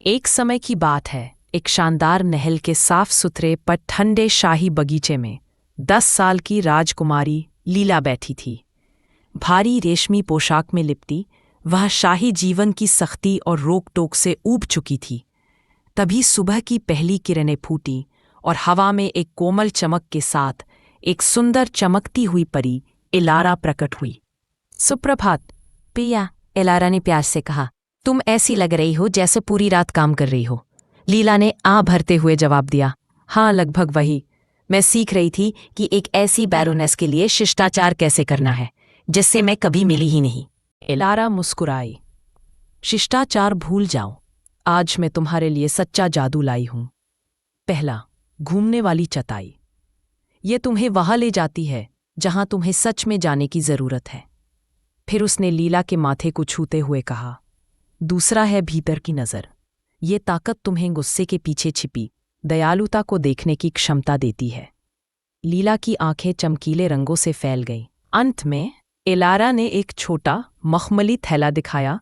एक समय की बात है, एक शानदार महल के साफ सुथरे पर ठंडे शाही बगीचे में 10 साल की राजकुमारी लीला बैठी थी। भारी रेशमी पोशाक में लिपटी वह शाही जीवन की सख्ती और रोक टोक से ऊब चुकी थी। तभी सुबह की पहली किरणें फूटी और हवा में एक कोमल चमक के साथ एक सुंदर चमकती हुई परी इलारा प्रकट हुई। सुप्रभात पिया, इलारा ने प्यार से कहा। तुम ऐसी लग रही हो जैसे पूरी रात काम कर रही हो। लीला ने आ भरते हुए जवाब दिया। हाँ, लगभग वही। मैं सीख रही थी कि एक ऐसी बैरोनेस के लिए शिष्टाचार कैसे करना है जिससे मैं कभी मिली ही नहीं। इलारा मुस्कुराई। शिष्टाचार भूल जाओ, आज मैं तुम्हारे लिए सच्चा जादू लाई हूं। पहला, घूमने वाली चटाई। ये तुम्हें वहां ले जाती है जहां तुम्हें सच में जाने की जरूरत है। फिर उसने लीला के माथे को छूते हुए कहा। दूसरा है भीतर की नज़र। ये ताकत तुम्हें गुस्से के पीछे छिपी दयालुता को देखने की क्षमता देती है। लीला की आंखें चमकीले रंगों से फैल गईं। अंत में इलारा ने एक छोटा मखमली थैला दिखाया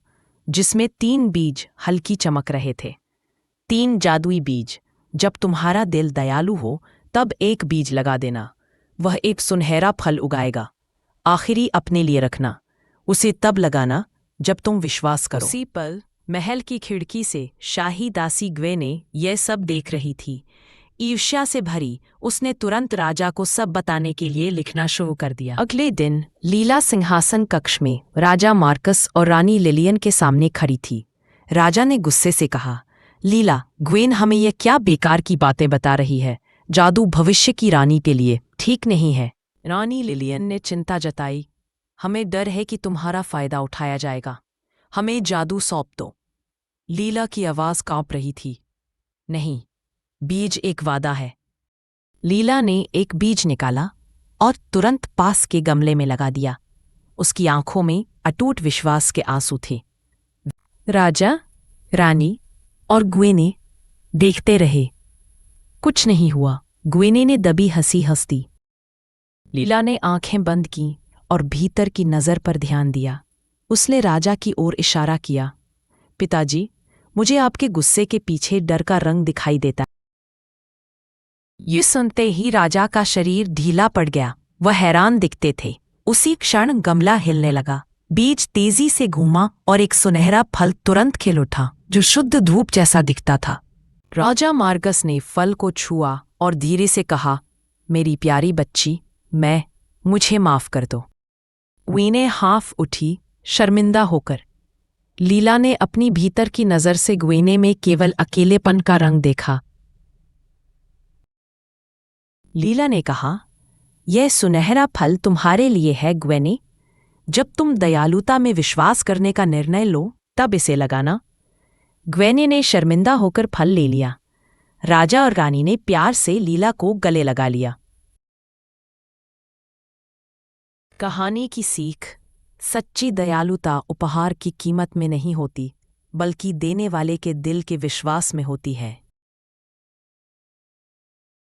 जिसमें 3 बीज हल्की चमक रहे थे। 3 जादुई बीज। जब तुम्हारा दिल दयालु हो तब एक बीज लगा देना, वह एक सुनहरा फल उगाएगा। आखिरी अपने लिए रखना, उसे तब लगाना जब तुम विश्वास करो। उसी पल महल की खिड़की से शाही दासी ग्वेने यह सब देख रही थी। ईर्ष्या से भरी उसने तुरंत राजा को सब बताने के लिए लिखना शुरू कर दिया। अगले दिन लीला सिंहासन कक्ष में राजा मार्कस और रानी लिलियन के सामने खड़ी थी। राजा ने गुस्से से कहा, लीला, ग्वेन हमें यह क्या बेकार की बातें बता रही है। जादू भविष्य की रानी के लिए ठीक नहीं है। रानी लिलियन ने चिंता जताई। हमें डर है कि तुम्हारा फायदा उठाया जाएगा। हमें जादू सौंप दो। लीला की आवाज कांप रही थी। नहीं, बीज एक वादा है। लीला ने एक बीज निकाला और तुरंत पास के गमले में लगा दिया। उसकी आंखों में अटूट विश्वास के आंसू थे। राजा, रानी और ग्वेने देखते रहे। कुछ नहीं हुआ। ग्वेने ने दबी हंसी हंस दी। लीला ने आंखें बंद की और भीतर की नज़र पर ध्यान दिया। उसने राजा की ओर इशारा किया। पिताजी, मुझे आपके गुस्से के पीछे डर का रंग दिखाई देता। ये सुनते ही राजा का शरीर ढीला पड़ गया। वह हैरान दिखते थे। उसी क्षण गमला हिलने लगा। बीज तेजी से घूमा और एक सुनहरा फल तुरंत खिल उठा जो शुद्ध धूप जैसा दिखता था। राजा मार्कस ने फल को छुआ और धीरे से कहा, मेरी प्यारी बच्ची, मुझे माफ कर दो। ग्वेने हाफ उठी, शर्मिंदा होकर। लीला ने अपनी भीतर की नज़र से ग्वेने में केवल अकेलेपन का रंग देखा। लीला ने कहा, यह सुनहरा फल तुम्हारे लिए है ग्वेने। जब तुम दयालुता में विश्वास करने का निर्णय लो तब इसे लगाना। ग्वेने ने शर्मिंदा होकर फल ले लिया। राजा और रानी ने प्यार से लीला को गले लगा लिया। कहानी की सीख। सच्ची दयालुता उपहार की कीमत में नहीं होती, बल्कि देने वाले के दिल के विश्वास में होती है।